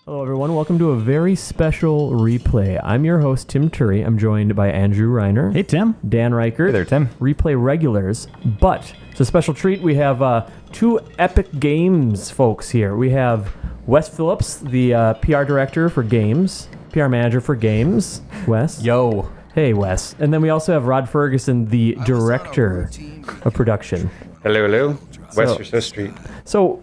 Hello, everyone. Welcome to a very special replay. I'm your host, Tim Turi. I'm joined by Andrew Reiner. Hey, Tim. Dan Ryckert. Hey there, Tim. Replay regulars. But it's a special treat. We have two Epic Games folks here. We have Wes Phillips, the PR director for games, PR manager for games. Wes. Yo. Hey, Wes. And then we also have Rod Fergusson, the director of production. Hello. Wes, you're so street. So,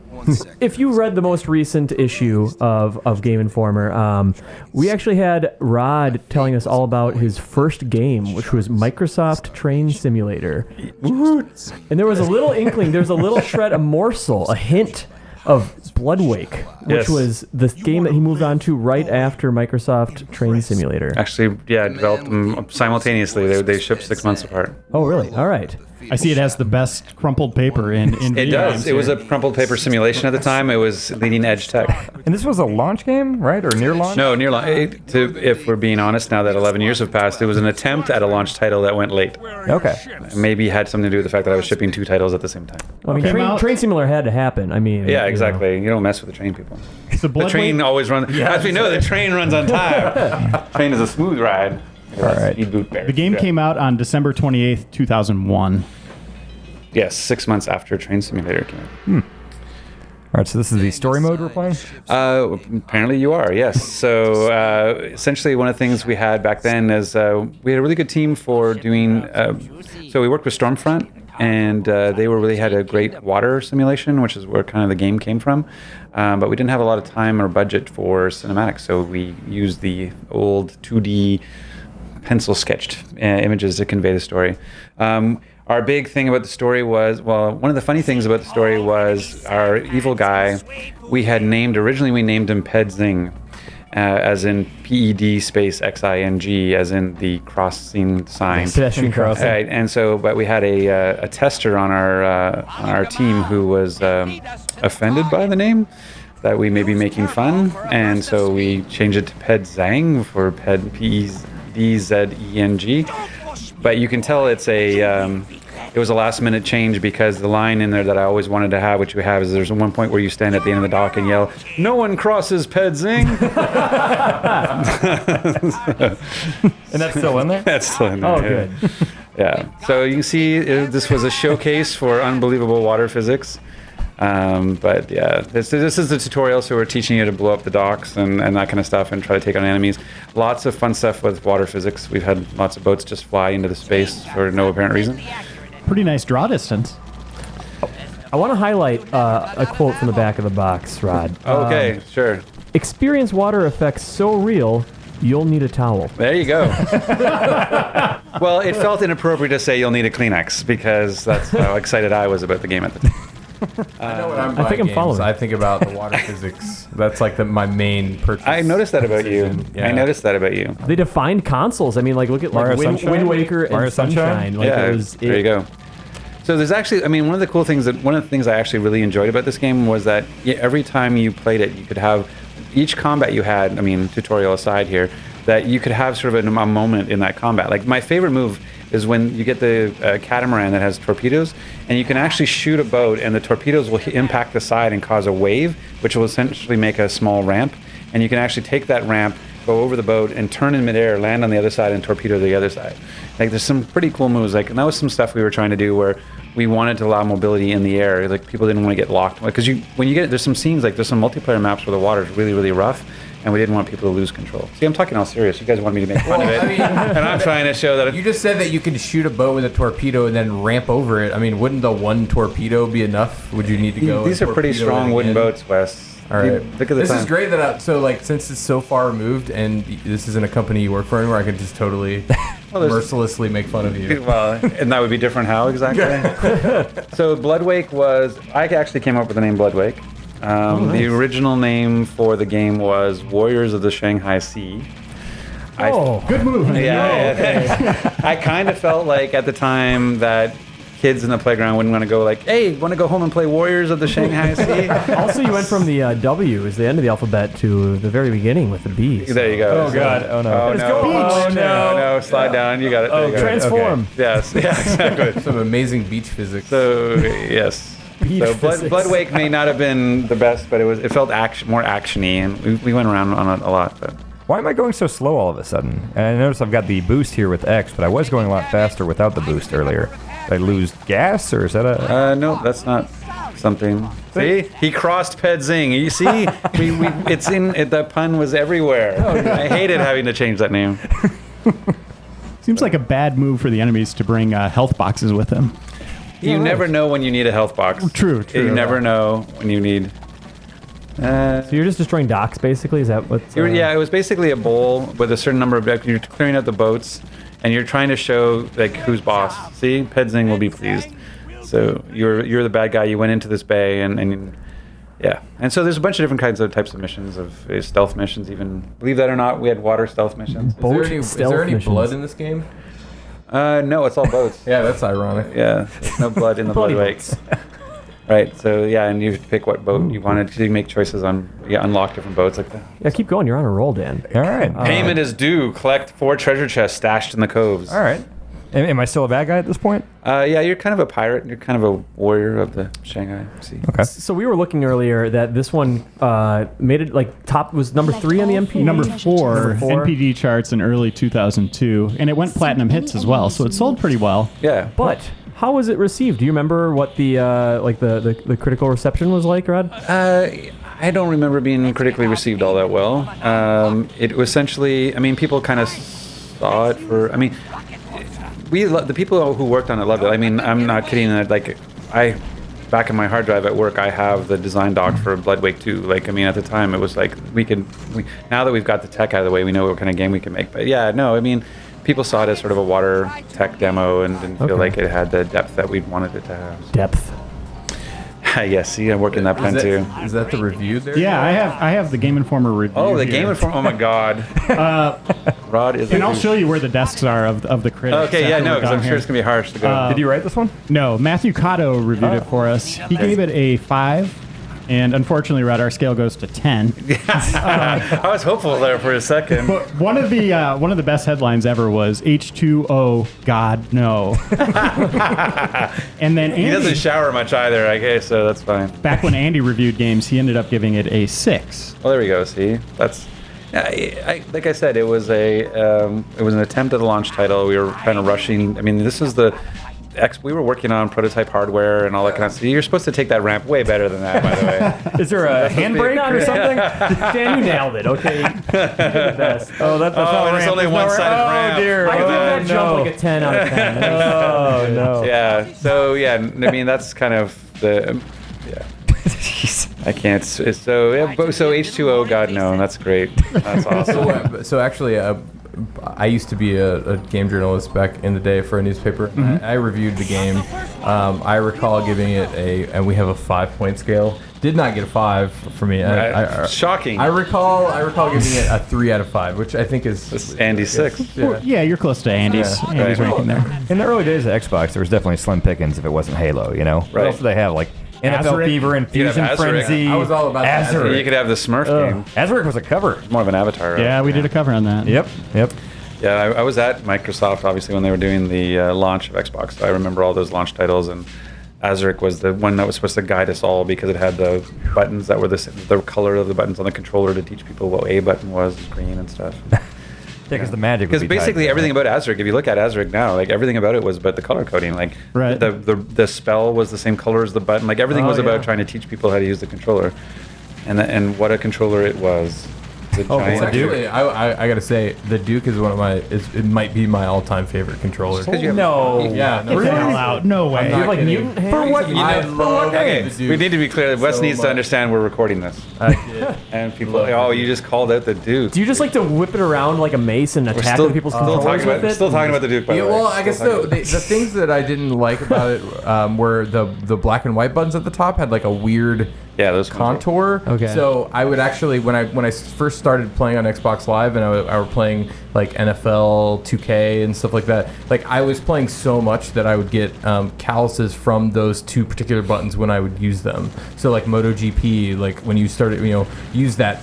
if you read the most recent issue of Game Informer, we actually had Rod telling us all about his first game, which was Microsoft Train Simulator. And there was a little inkling, there's a little shred, a morsel, a hint of Bloodwake, which was the game that he moved on to right after Microsoft Train Simulator. Actually, yeah, developed them simultaneously. They shipped 6 months apart. Oh, really? All right. I see it has the best crumpled paper in It video does. games It was here. a crumpled paper simulation at the time. It was leading edge tech. And this was a launch game, right? Or near launch? No, near launch. If we're being honest, now that 11 years have passed, it was an attempt at a launch title that went late. Okay. Maybe had something to do with the fact that I was shipping 2 titles at the same time. Well, I mean, Okay. Train Simulator had to happen. I mean, Yeah, exactly. You don't mess with the train people. The The train always runs. As we know, the train runs on time. Train is a smooth ride. All right. Speed boot bear. The game Yeah. came out on December 28th, 2001. Yes, 6 months after Train Simulator came out. All right, so this is the story mode we're playing? Apparently you are, yes. So essentially one of the things we had back then is we had a really good team for doing, so we worked with Stormfront, and they really had a great water simulation, which is where kind of the game came from. But we didn't have a lot of time or budget for cinematics, so we used the old 2D pencil sketched images to convey the story. Our big thing about the story was, well, one of the funny things about the story was our evil guy, originally we named him Pedzing, as in PED space XING, as in the crossing sign. Pedestrian crossing. Right, and so, but we had a tester on our team who was offended by the name, that we may be making fun, and so we changed it to Pedzang for PEDZENG. But you can tell it was a last minute change because the line in there that I always wanted to have, which we have, is there's one point where you stand at the end of the dock and yell, "No one crosses Pedzing." And that's still in there? That's still in there. Oh, yeah. good. Yeah. So you can see this was a showcase for unbelievable water physics. But yeah, this is the tutorial, so we're teaching you to blow up the docks and that kind of stuff and try to take on enemies. Lots of fun stuff with water physics. We've had lots of boats just fly into the space for no apparent reason. Pretty nice draw distance. I want to highlight a quote from the back of the box, Rod. Okay, sure. Experience water effects so real, you'll need a towel. There you go. Well, it felt inappropriate to say you'll need a Kleenex because that's how excited I was about the game at the time. I know when I'm I buying think I'm games, following. I think about the water physics. That's like my main purchase. I noticed that about you. decision. Yeah. I noticed that about you. They defined consoles. I mean, like, look at like Mario Sunshine? Wind Waker and Mario Sunshine? Like, Yeah, it was, there you go. So there's actually, I mean, one of the things I actually really enjoyed about this game was that every time you played it, you could have each combat you had, I mean, tutorial aside here, that you could have sort of a moment in that combat. Like my favorite move is when you get the catamaran that has torpedoes, and you can actually shoot a boat, and the torpedoes will impact the side and cause a wave, which will essentially make a small ramp. And you can actually take that ramp, go over the boat, and turn in midair, land on the other side, and torpedo the other side. Like there's some pretty cool moves. Like, and that was some stuff we were trying to do where we wanted to allow mobility in the air. Like people didn't want to get locked, because there's some scenes, like there's some multiplayer maps where the water is really, really rough, and we didn't want people to lose control. See, I'm talking all serious. You guys want me to make fun of it, I mean, and I'm trying to show that. You just said that you can shoot a boat with a torpedo and then ramp over it. I mean, wouldn't the one torpedo be enough? Would you need to go? These and are pretty torpedo strong it wooden again? boats, Wes. All right. Look at the This time. is great that since it's so far removed and this isn't a company you work for anymore, I could just totally mercilessly make fun of you. Well, and that would be different how exactly? So Bloodwake I actually came up with the name Bloodwake. Nice. The original name for the game was Warriors of the Shanghai Sea. Good move. Yeah, I kind of felt like at the time that kids in the playground wouldn't want to go like, hey, want to go home and play Warriors of the Shanghai Sea? Also, you went from the W as the end of the alphabet to the very beginning with the B. There you go. Oh, God. Oh, no. Oh, Let's no. go. Oh, Beach. no. Slide down. You got it. There you go. Transform. Yes. Yeah, exactly. Some amazing beach physics. So, yes. So Bloodwake may not have been the best, but it felt more actiony, and we went around on it a lot. But Why am I going so slow all of a sudden? And I notice I've got the boost here with X, but I was going a lot faster without the boost earlier. Did I lose gas, or is that a... no, that's not something. See, he crossed Pedzing. You see, the pun was everywhere. I hated having to change that name. Seems like a bad move for the enemies to bring health boxes with them. You never know when you need a health box. True. You never know when you need. So you're just destroying docks, basically? Is that what's... Yeah, it was basically a bowl with a certain number of... You're clearing out the boats, and you're trying to show like who's boss. See, Pedzing will be pleased. So you're the bad guy. You went into this bay, and yeah. And so there's a bunch of different types of missions, of stealth missions. Even, believe that or not, we had water stealth missions. Is there any blood in this game? No, it's all boats. Yeah, that's ironic. Yeah, there's no blood in the Bloodwake. Right, so yeah, and you pick what boat you wanted to make choices on. Unlock different boats like that. Yeah, keep going. You're on a roll, Dan. All right. Payment is due. Collect 4 treasure chests stashed in the coves. All right. Am I still a bad guy at this point? Yeah, you're kind of a pirate. You're kind of a warrior of the Shanghai Sea. Okay. So we were looking earlier that this one made it like top was number 3 on the MP. Number 4 Number 4. NPD charts in early 2002, and it went platinum hits as well, so it sold pretty well. Yeah. But how was it received? Do you remember what the the critical reception was like, Rod? I don't remember being critically received all that well. It was essentially, I mean, people kind of saw it for, I mean, the people who worked on it loved it. I mean, I'm not kidding. Like, back in my hard drive at work, I have the design doc for Bloodwake 2. Like, I mean, at the time, it was like, now that we've got the tech out of the way, we know what kind of game we can make. But yeah, no, I mean, people saw it as sort of a water tech demo and didn't feel like it had the depth that we wanted it to have. Depth. Yes, see, I'm working that pen too. Is that the review there? Yeah, I have the Game Informer review. Oh, the here. Game Informer. Oh my God. Rod is. And I'll show you where the desks are of the critics. Okay, yeah, after no, we're because done I'm sure here. it's gonna be harsh to go. Did you write this one? No, Matthew Cotto reviewed it for us. He gave it a 5, and unfortunately, Rod, our scale goes to 10. I was hopeful there for a second. But one of the best headlines ever was H2O, God no. And then He doesn't Andy, shower much either, I guess, so that's fine. back when Andy reviewed games, he ended up giving it a 6. Well, there we go. See, that's. Like I said, it was an attempt at a launch title. We were kind of rushing. I mean, this is we were working on prototype hardware and all that kind of stuff. You're supposed to take that ramp way better than that, by the way. Is there a handbrake or something? Dan, you nailed it. Okay, you did the best. Oh, that's not and it's only one-sided ramp. Oh, dear. I give that jump like a 10 out of 10. Oh, no. Yeah. So yeah, I mean that's kind of the. Yeah. I can't. So yeah. So H2O, God no, that's great. That's awesome. So actually, I used to be a game journalist back in the day for a newspaper. Mm-hmm. I reviewed the game. I recall giving it and we have a 5-point scale. Did not get a 5 for me. Shocking. I recall giving it a 3 out of 5, which I think is This is Andy's 6. Yeah. Yeah, you're close to Andy's. Yeah. Andy's Right. ranking there. In the early days of Xbox, there was definitely slim pickings if it wasn't Halo, you know? What Right. else do they have? Like NFL Azeric. Fever, Infusion Azeric. Frenzy. I was all about that. Azeric. You could have the Smurf game. Azeric was a cover. More of an avatar. Yeah, we did a cover on that. Yep. Yeah, I was at Microsoft obviously when they were doing the launch of Xbox. So I remember all those launch titles, and Azeric was the one that was supposed to guide us all because it had the buttons that were the color of the buttons on the controller to teach people what A button was, green and stuff. Because the magic would Because be basically tied to everything that. about Azeric, if you look at Azeric now, like everything about it was about the color coding. Like Right. the spell was the same color as the button. Like everything was about yeah. trying to teach people how to use the controller, and what a controller it was. It's a It's giant actually, I gotta say, the Duke is one of it might be my all-time favorite controller. No. Yeah, no, Get the hell out. No way. I'm You not have like kidding. mutant hands? For what? I love Okay, the Duke. we need to be clear. Wes so needs to much. understand we're recording this, and people. Oh, you just called out the Duke. Do you just like to whip it around like a mace and attack still, people's still controllers talking with about it? still talking about the Duke. By Yeah, the way. well, I guess Still the talking about things that I didn't like about it were the black and white buttons at the top had like a weird Yeah, those contour. Okay. So I would actually, when I first started playing on Xbox Live, and I were playing like NFL 2K and stuff like that, like I was playing so much that I would get calluses from those two particular buttons when I would use them. So like MotoGP, like when you started, use that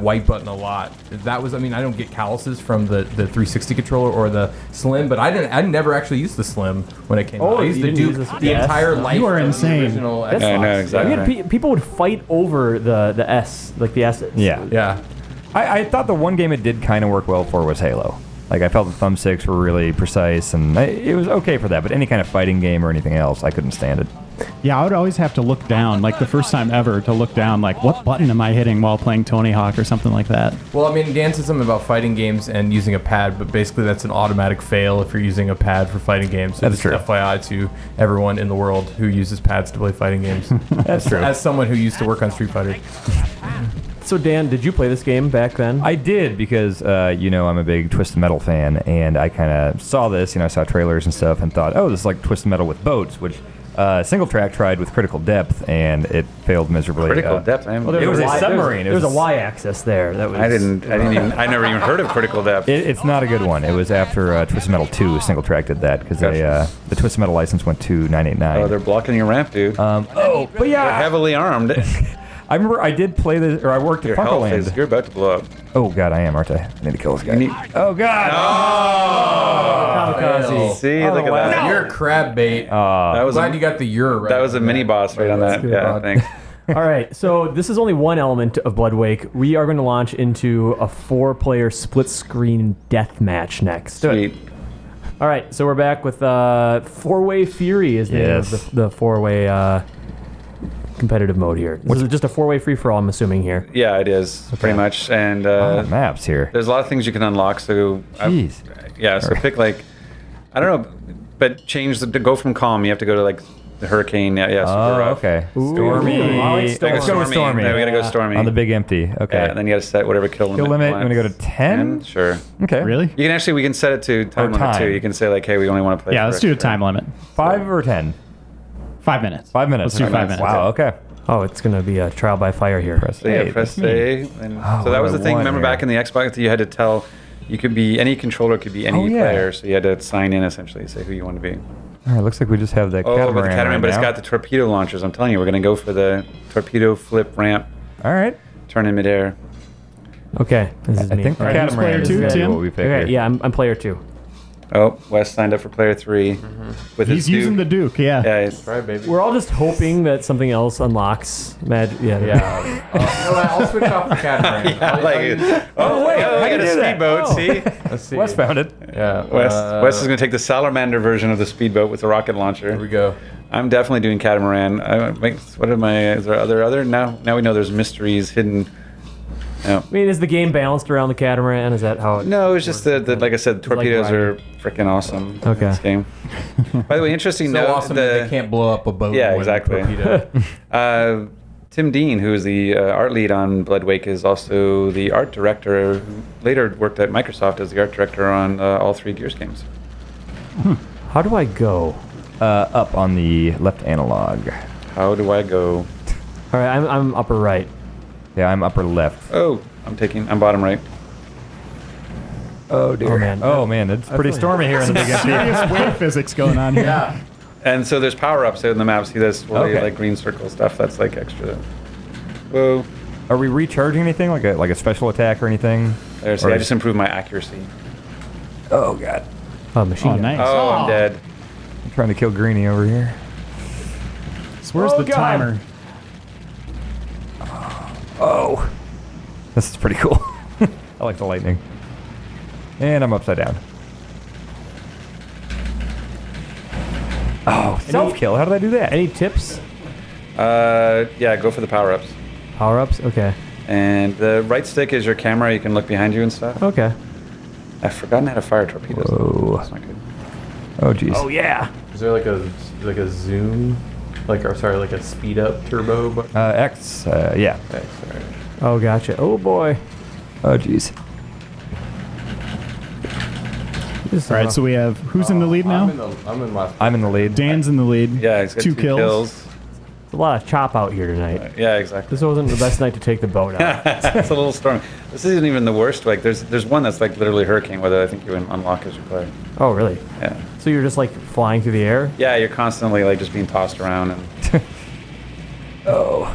white button a lot. That was, I mean, I don't get calluses from the 360 controller or the Slim, but I never actually used the Slim when it came out. I used to do the entire life. You are of the insane. original That's Xbox. I know, exactly. I mean, people would fight over the S, like the S. Yeah. Yeah. I thought the one game it did kind of work well for was Halo. Like, I felt the thumbsticks were really precise, and it was okay for that. But any kind of fighting game or anything else, I couldn't stand it. Yeah, I would always have to look down, like the first time ever, to look down, like, what button am I hitting while playing Tony Hawk or something like that? Well, I mean, Dan said something about fighting games and using a pad, but basically that's an automatic fail if you're using a pad for fighting games. So That's just true. FYI to everyone in the world who uses pads to play fighting games. That's true. As someone who used to work on Street Fighter. So Dan, did you play this game back then? I did because, I'm a big Twisted Metal fan, and I kind of saw this, I saw trailers and stuff and thought, oh, this is like Twisted Metal with boats, which Single Track tried with Critical Depth, and it failed miserably. Critical Depth. Well, It was a submarine. There was a Y-axis there. That was. I never even heard of Critical Depth. It's not a good one. It was after Twisted Metal 2. Single Track did that because Gotcha. the Twisted Metal license went to 989. Oh, they're blocking your ramp, dude. But They're yeah, heavily armed. I remember I did play this, or I worked Your at health is, Funkoland. you're about to blow up. Oh God, I am, aren't I? I need to kill this guy. You need- Oh God! Kamikaze. See, look at that. You're a crab bait. That was Glad a, you got the Euro right. that was a mini boss right on that. good, Yeah, Rod. thanks. All right, so this is only one element of Bloodwake. We are going to launch into a 4-player split-screen deathmatch next. Sweet. All right, so we're back with 4-Way Fury is the name of the 4-way competitive mode here. This is just a 4-way free-for-all, I'm assuming here. Yeah, it is pretty much. And Maps here. there's a lot of things you can unlock. So Jeez. yeah, so pick like, I don't know, but change to go from calm. You have to go to like the hurricane. Yeah, super Oh, rough. okay. Ooh. Stormy. I like Stormy. Let's go with Stormy. Yeah, we gotta go Stormy. On the big empty. Okay. Yeah, and then you gotta set whatever kill limit. Kill limit, you you wanna go to 10? Sure. Okay. Really? You can actually, we can set it to time limit time. too. You can say like, hey, we only want to play. Yeah, for let's do a extra. time limit. 5 or 10? 5 minutes. 5 minutes. Let's do 5 minutes. Wow. Okay. Oh, it's going to be a trial by fire here. Press So yeah, A. press That's me. A. And Oh, so that was what the I thing. want Remember here. back in the Xbox that you had to tell, you could be, any controller could be any Oh, yeah. player. So you had to sign in essentially, say who you want to be. All right. Looks like we just have the Oh, catamaran. but the catamaran, right but it's now. got the torpedo launchers. I'm telling you, we're going to go for the torpedo flip ramp, All right. turn in midair. Okay, this is I me. think the All right, who's catamaran player is two, gonna be Tim? what we pick Okay, here. yeah, I'm player 2. Oh, Wes signed up for player 3 with He's his using Duke. the Duke, yeah. Yeah, it's, Right, baby. We're all just hoping that something else unlocks magic. Yeah. Yeah. I'll switch off the catamaran. oh wait, I got a do that? speedboat. Oh. See, Let's see. Wes found it. Yeah. Wes is going to take the salamander version of the speedboat with the rocket launcher. Here we go. I'm definitely doing catamaran. What am I? Is there other? Now we know there's mysteries hidden. No, I mean, is the game balanced around the catamaran? Is that how it... no, it's just the like I said, like torpedoes are riding. freaking awesome. in Okay. this game. By the way, interesting So note. awesome that they can't blow up a boat. Yeah, with a exactly. torpedo. Tim Dean, who is the art lead on Bloodwake, is also the art director. Who later worked at Microsoft as the art director on all 3 Gears games. How do I go? Up on the left analog. How do I go? All right, I'm upper right. Yeah, I'm upper left. Oh, I'm bottom right. Oh dear. Oh, man. It's pretty stormy here in the big empty. Serious wave physics going on here. Yeah. And so there's power-ups in the map. See this really Okay. like green circle stuff. That's like extra. Whoa. Are we recharging anything like a special attack or anything? There's. Or I is- just improved my accuracy. Oh god. Oh, machine Oh, gun. nice. Oh, I'm dead. I'm trying to kill Greenie over here. So where's Oh, the God. timer? Oh. This is pretty cool. I like the lightning. And I'm upside down. Oh, self-kill. How did I do that? Any tips? Yeah, go for the power-ups. Power-ups? Okay. And the right stick is your camera. You can look behind you and stuff. Okay. I've forgotten how to fire torpedoes. Whoa. That's not good. Oh jeez. Oh, yeah. Is there like a zoom, like a speed up turbo button? X. Yeah. Okay, sorry. Oh, gotcha. Oh, boy. Oh jeez. This, All right, so we have who's in the lead now? I'm in last. I'm in the lead. Dan's in the lead. Yeah, he's got 2 2 kills. kills. There's a lot of chop out here tonight. Yeah, exactly. This wasn't the best night to take the boat out. It's a little stormy. This isn't even the worst. Like, there's one that's like literally hurricane weather. I think you unlock as you play. Oh, really? Yeah. So you're just like flying through the air? Yeah, you're constantly like just being tossed around and.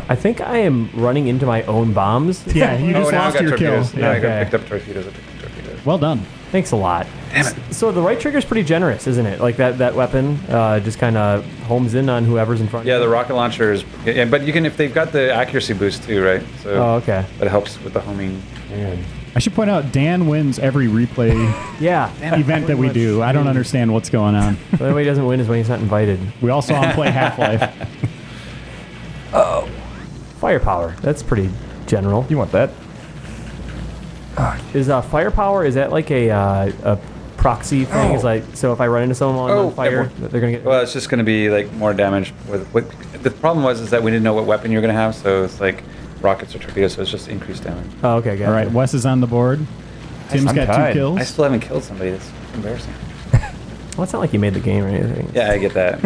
I think I am running into my own bombs. Yeah, you just now I lost got your torpedoes. kill. Now I Yeah. got picked up torpedoes. I picked up torpedoes. Well done. Thanks a lot. Damn it. So the right trigger is pretty generous, isn't it? Like that weapon just kind of homes in on whoever's in front. Yeah, of the you. rocket launcher is. Yeah, but you can if they've got the accuracy boost too, right? So Oh, okay. that helps with the homing. Man. I should point out Dan wins every replay Yeah. event that we do. I don't understand what's going on. The only way he doesn't win is when he's not invited. We all saw him play Half-Life. Firepower. That's pretty general. You want that? Is firepower? Is that like a proxy thing? Is like so if I run into someone while I'm on fire, they're gonna get. Well, it's just going to be like more damage. The problem was is that we didn't know what weapon you're going to have, so it's like rockets or torpedoes, so it's just increased damage. Oh, okay. Got All right, Wes is on the board. Tim's I'm got tied. 2 kills. I still haven't killed somebody. That's embarrassing. Well, it's not like you made the game or anything. Yeah, I get that.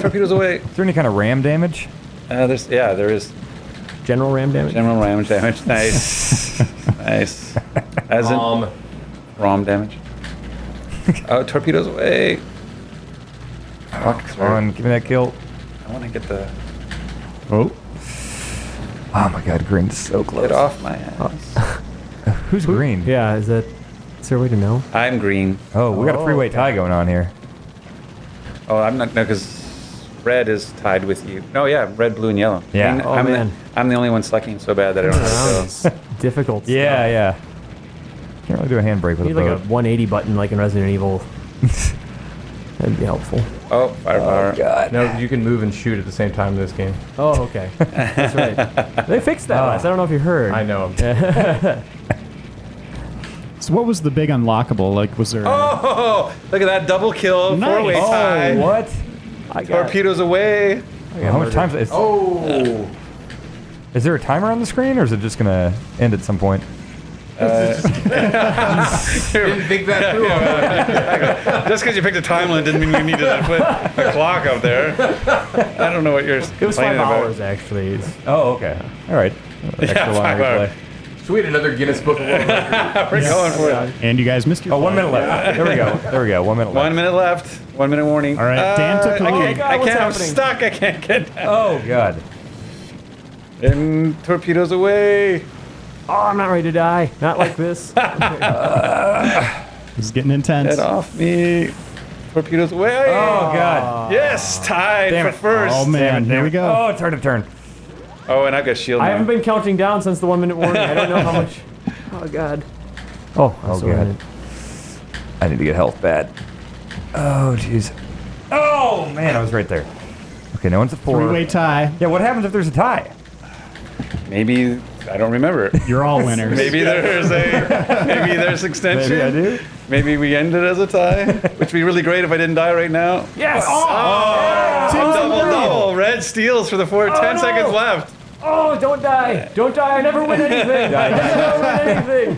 Torpedoes away. Is there any kind of ram damage? There is General ram damage. general ram damage. Nice, nice. As in ROM damage. Oh, torpedoes away. Rockets Come on, give me that kill. I want to get the Oh, Oh my god, green's so close. get off my ass. Who's green? Yeah. Is there a way to know? I'm green. Oh, we got a three-way tie going on here. Oh, I'm not no because red is tied with you. No, yeah, red, blue, and yellow. Yeah. I'm, Oh, I'm man. I'm the only one sucking so bad that I don't have Around to is difficult. Yeah, yeah. Can't really do a handbrake with You a need like boat. a 180 button like in Resident Evil. That'd be helpful. go. Oh, firepower. God. No, you can move and shoot at the same time in this game. Oh, okay. That's right. They fixed that last. I don't know if you heard. I know. so what was the big unlockable? Like, was there? Oh, look at that double kill, Nice. four-way Oh, tie. What? I got Torpedoes away. How much time is Oh. Is there a timer on the screen, or is it just gonna end at some point? Didn't think that through. Just because you picked a time limit didn't mean you needed to put a clock up there. I don't know what you're It was 5 complaining about. hours actually. Oh, okay. All right. Extra long 5 hours. replay. Sweet, another Guinness Book of World Records. We're going for it. And you guys missed your. Oh, 1 play. minute left. There we go. There we go. 1 minute left. 1 minute left. 1 minute warning. All right, Dan took the I lead. can't, God, I what's can't. I'm happening? stuck. I can't get down. Oh god. And torpedoes away. Oh, I'm not ready to die. Not like this. This is getting intense. Get off me. Torpedoes away. Oh god. Yes, tied Damn for it. first. Oh man, here we go. Oh, it's hard to turn. Oh, and I've got shield I now. haven't been counting down since the 1 minute warning. I don't know how much. Oh god. Oh, I'm Oh, so God. ready. I need to get health bad. Oh jeez. Oh man, I was right there. Okay, no one's at 4. 3-way tie. Yeah, what happens if there's a tie? Maybe I don't remember. You're all winners. Maybe there's extension. Maybe I do. Maybe we end it as a tie, which would be really great if I didn't die right now. Yes. Double. Red steals for the 10 seconds left. Oh, don't die. Don't die. I never win anything. I never win anything.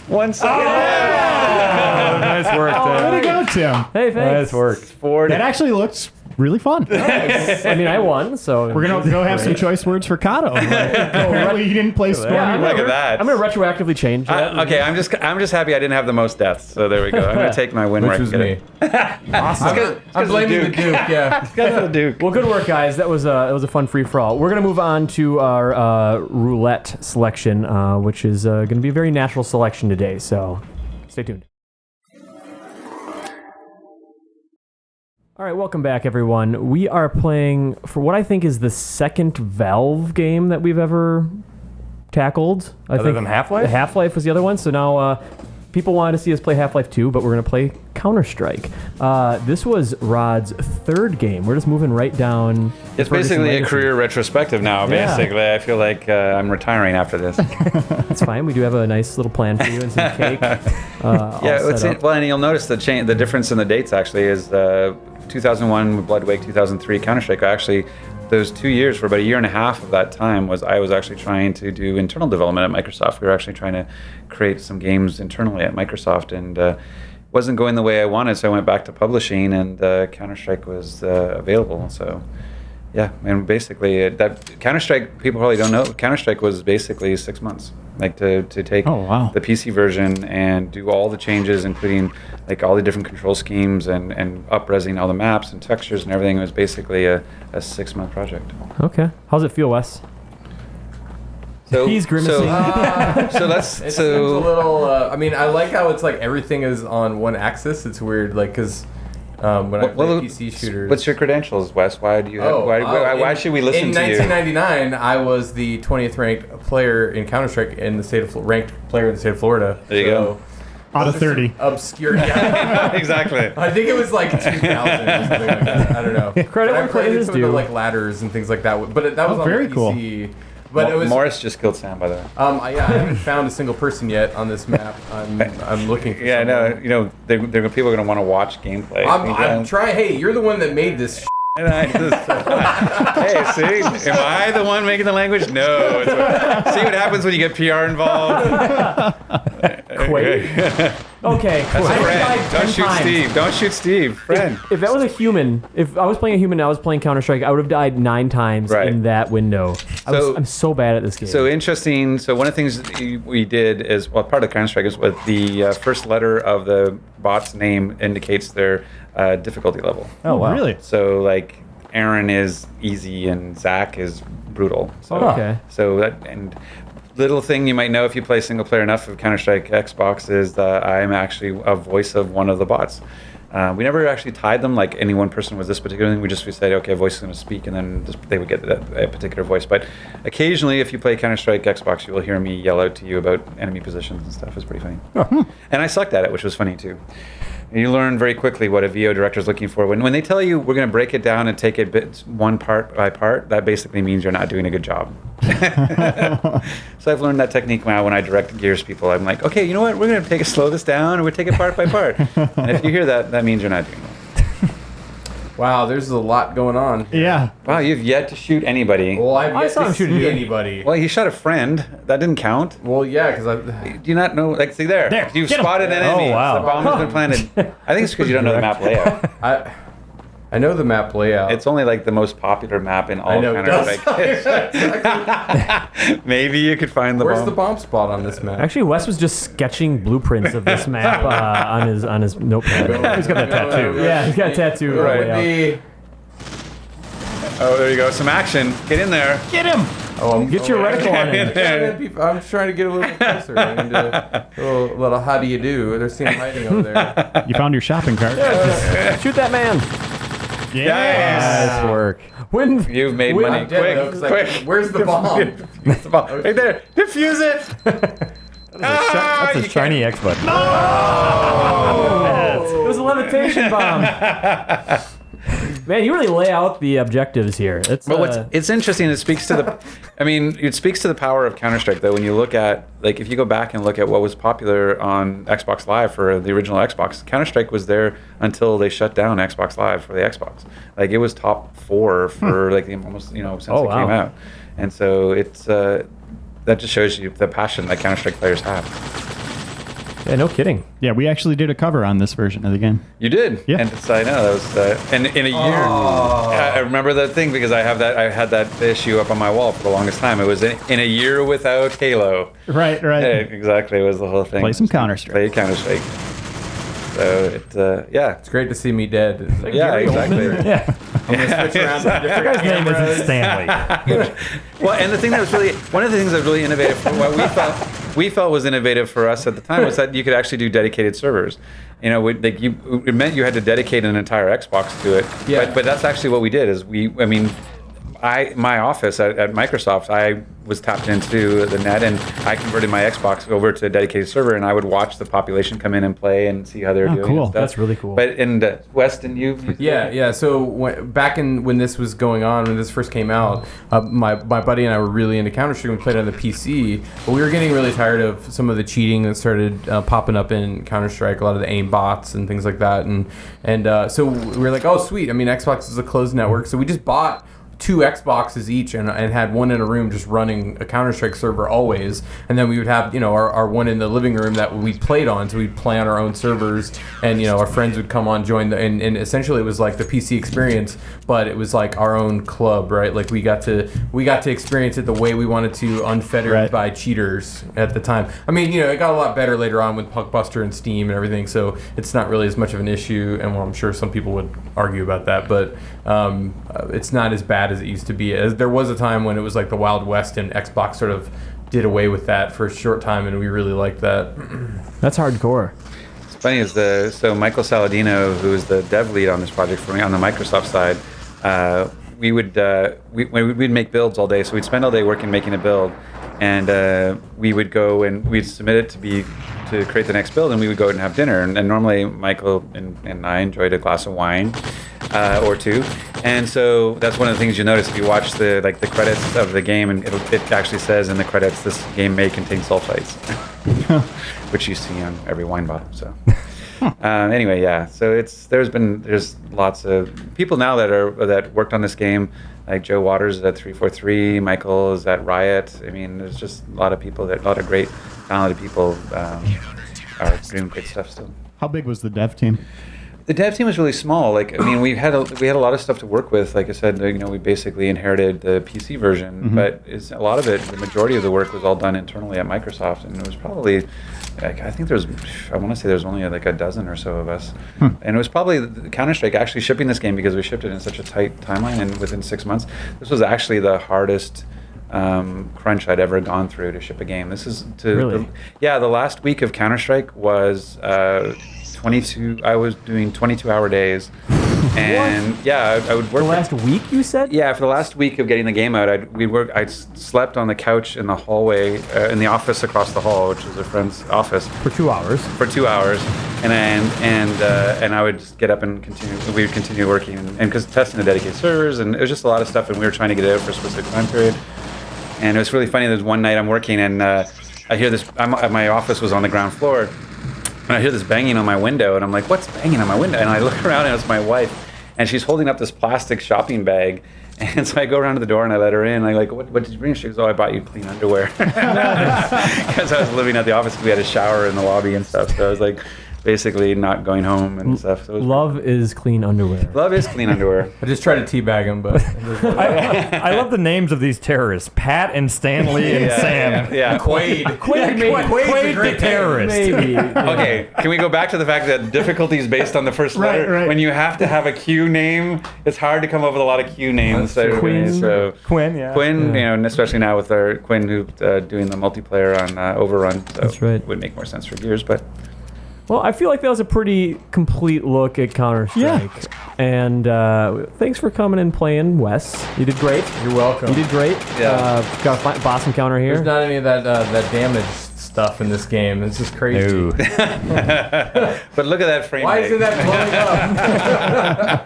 1 second Oh, nice work, Way to Tim. go, Tim. Hey, thanks. Nice work. forward. That actually looks really fun. I mean, I won, so We're gonna go have some choice words for Kato. Apparently, he didn't play Stormy. Yeah, Look at that. I'm gonna retroactively change that. Okay, I'm just happy I didn't have the most deaths. So there we go. I'm gonna take my win. Which where I was can me. get it. I'm blaming the Duke, yeah. Got the Duke. Well, good work, guys. That was a fun free for all. We're gonna move on to our roulette selection, which is gonna be a very natural selection today. So, stay tuned. All right, welcome back, everyone. We are playing for what I think is the second Valve game that we've ever tackled. I Other think than Half-Life? Half-Life was the other one. So now people wanted to see us play Half-Life 2, but we're going to play Counter-Strike. This was Rod's third game. We're just moving right down. the It's Fergusson basically a legacy. career retrospective now. Yeah. Basically, I feel like I'm retiring after this. That's fine. We do have a nice little plan for you and some cake. All Yeah, set up. well, and you'll notice the difference in the dates actually is 2001 with Bloodwake, 2003 Counter-Strike. Actually, those 2 years, for about a year and a half of that time, I was actually trying to do internal development at Microsoft. We were actually trying to create some games internally at Microsoft, and wasn't going the way I wanted. So I went back to publishing, and Counter-Strike was available. So Yeah, and basically that Counter-Strike, people probably don't know, Counter-Strike was basically 6 months, like to take the PC version and do all the changes, including like all the different control schemes and up-resing all the maps and textures and everything. It was basically a 6-month project. Okay. How's it feel, Wes? So He's grimacing. It seems a little. I mean, I like how it's like everything is on one axis. It's weird, like because when I play PC shooters. What's your credentials, Wes? Why do you have? Why should we listen to you? In 1999, I was the 20th ranked player in Counter-Strike in the state of ranked player in the state of Florida. There you go. Out of 30. Obscure. Yeah. Exactly. I think it was like 2,000 or something like that. I don't know. Credit where credit is some of due. the like ladders and things like that. But that was on very the cool. PC. But it was, Morris just killed Sam, by the way. I haven't found a single person yet on this map. I'm looking for Yeah, someone. no, people are going to want to watch gameplay. I'm trying. Hey, you're the one that made this. And I just, hey, see, am I the one making the language? No. See what happens when you get PR involved. Quake. Okay. That's a friend. Don't shoot Steve. Don't shoot Steve. Friend. If that was a human, if I was playing a human and I was playing Counter-Strike, I would have died 9 times in that window. I'm so bad at this game. So interesting. So one of the things we did is, well, part of Counter-Strike is with the first letter of the bot's name indicates their difficulty level. Oh, wow. Really? So like Aaron is easy and Zach is brutal. So, okay. So and little thing you might know if you play single player enough of Counter-Strike Xbox is that I'm actually a voice of one of the bots. We never actually tied them like any one person was this particular thing. We said, okay, a voice is going to speak, and then they would get a particular voice. But occasionally, if you play Counter-Strike Xbox, you will hear me yell out to you about enemy positions and stuff. It's pretty funny. And I sucked at it, which was funny too. And you learn very quickly what a VO director is looking for. When they tell you we're going to break it down and take it one part by part, that basically means you're not doing a good job. So I've learned that technique now when I direct Gears people. I'm like, okay, you know what? We're going to slow this down, and we'll take it part by part. And if you hear that, that means you're not doing well. Wow, there's a lot going on. Yeah. Wow, you've yet to shoot anybody. Well, I've yet saw him to shoot see you. anybody. Well, he shot a friend. That didn't count. Well, yeah, because Do you not know? Like, see there. There, You've get him. spotted an enemy. Oh, wow. The bomb has been planted. I think it's because you don't know the map layout. I know the map layout. It's only like the most popular map in all I know. Counter-Strike. Maybe you could find the Where's bomb. the bomb spot on this map? Actually, Wes was just sketching blueprints of this map on his notepad. He's got that tattoo. Yeah, he's got a tattoo. It Right. would be. Oh, there you go. Some action. Get in there. Get him! Get your reticle on it. I'm trying to get a little bit closer. And, a little how do you do? There's him hiding over there. You found your shopping cart. Shoot that man. Yeah. Nice work. When You've made money. I'm dead, though, 'cause Quick. where's the bomb? Where's the bomb? Right there. Defuse it. That's a you shiny X button. it was a levitation bomb. Man, you really lay out the objectives here. It's But it's interesting. It speaks to the, it speaks to the power of Counter-Strike, though. When you look at, like, if you go back and look at what was popular on Xbox Live for the original Xbox, Counter-Strike was there until they shut down Xbox Live for the Xbox. Like, it was top 4 for like almost since it came out, and so it's that just shows you the passion that Counter-Strike players have. yeah, no kidding. Yeah, we actually did a cover on this version of the game. You did, Yeah. And I know that was, and in a year, I remember that thing because I had that issue up on my wall for the longest time. It was in a year without Halo. Right. Yeah, exactly, it was the whole thing. Play some Counter-Strike. Play Counter-Strike. So It's great to see me dead. It's like, yeah, exactly. Yeah. I'm gonna switch around to different His name cameras. isn't Stanley. Well, and the thing that was one of the things that was really innovative, what we felt was innovative for us at the time was that you could actually do dedicated servers. You know, it meant you had to dedicate an entire Xbox to it. Yeah. But that's actually what we did. My office at Microsoft, I was tapped into the net, and I converted my Xbox over to a dedicated server, and I would watch the population come in and play and see how they're doing. Cool. And stuff. That's really cool. But West and you. Yeah. So when this was going on, when this first came out, my buddy and I were really into Counter-Strike. We played on the PC, but we were getting really tired of some of the cheating that started popping up in Counter-Strike. A lot of the aim bots and things like that, and so we were like, oh sweet. I mean, Xbox is a closed network, so we just bought 2 Xboxes each and had one in a room just running a Counter-Strike server always, and then we would have our one in the living room that we played on, so we'd play on our own servers, and our friends would come on, join and essentially it was like the PC experience, but it was like our own club, right? Like we got to experience it the way we wanted to, unfettered by cheaters at the time. I mean, it got a lot better later on with Puckbuster and Steam and everything, so it's not really as much of an issue, and I'm sure some people would argue about that, but it's not as bad as it used to be. As there was a time when it was like the Wild West, and Xbox sort of did away with that for a short time, and we really liked that. That's hardcore. It's funny so Michael Saladino, who is the dev lead on this project for me on the Microsoft side, we'd make builds all day, so we'd spend all day making a build, and we would go and we'd submit it to create the next build, and we would go and have dinner, and normally Michael and I enjoyed a glass of wine or two, and so that's one of the things you notice if you watch the credits of the game, and it actually says in the credits, this game may contain sulfites, which you see on every wine bottle. So anyway, yeah. So there's lots of people now that worked on this game, like Joe Waters is at 343, Michael is at Riot. I mean, there's just a lot of people a lot of great, talented people are doing great stuff still. How big was the dev team? The dev team was really small. We had a lot of stuff to work with. Like I said, we basically inherited the PC version, but a lot of it, the majority of the work was all done internally at Microsoft, and it was probably, I want to say there's only like a dozen or so of us, and it was probably Counter-Strike actually shipping this game, because we shipped it in such a tight timeline, and within 6 months, this was actually the hardest crunch I'd ever gone through to ship a game. This is Really? The last week of Counter-Strike was 22. I was doing 22-hour days, and I would work. The last week, you said? Yeah, for the last week of getting the game out, I slept on the couch in the hallway in the office across the hall, which was a friend's office, For 2 hours. and I would just get up and continue. We would continue working, and because testing the dedicated servers, and it was just a lot of stuff, and we were trying to get it out for a specific time period. And it was really funny. There's one night I'm working, and I hear this. My office was on the ground floor. And I hear this banging on my window, and I'm like, what's banging on my window? And I look around, and it's my wife, and she's holding up this plastic shopping bag. And so I go around to the door, and I let her in. I'm like, what did you bring? She goes, I bought you clean underwear. Because I was living at the office, we had a shower in the lobby and stuff. So I was like, basically not going home and stuff. So Love is clean underwear. Love is clean underwear. I just tried to teabag him, but I love the names of these terrorists: Pat and Stanley and Sam. Yeah. Quaid. Quaid the terrorist. Maybe. Okay, can we go back to the fact that difficulty is based on the first letter? Right. When you have to have a Q name, it's hard to come up with a lot of Q names. Quinn. So Quinn, yeah. Quinn, and especially now with our Quinn who's doing the multiplayer on Overrun. So That's right. It would make more sense for Gears, but Well, I feel like that was a pretty complete look at Counter-Strike. And thanks for coming and playing, Wes. You did great. You're welcome. You did great. Yeah. Got a boss encounter here. There's not any of that damage stuff in this game. It's just crazy. No. but look at that frame Why rate. isn't that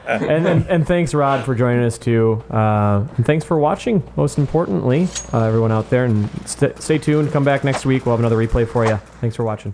blowing up? And thanks, Rod, for joining us, too. And thanks for watching, most importantly, everyone out there. And stay tuned. Come back next week. We'll have another replay for you. Thanks for watching.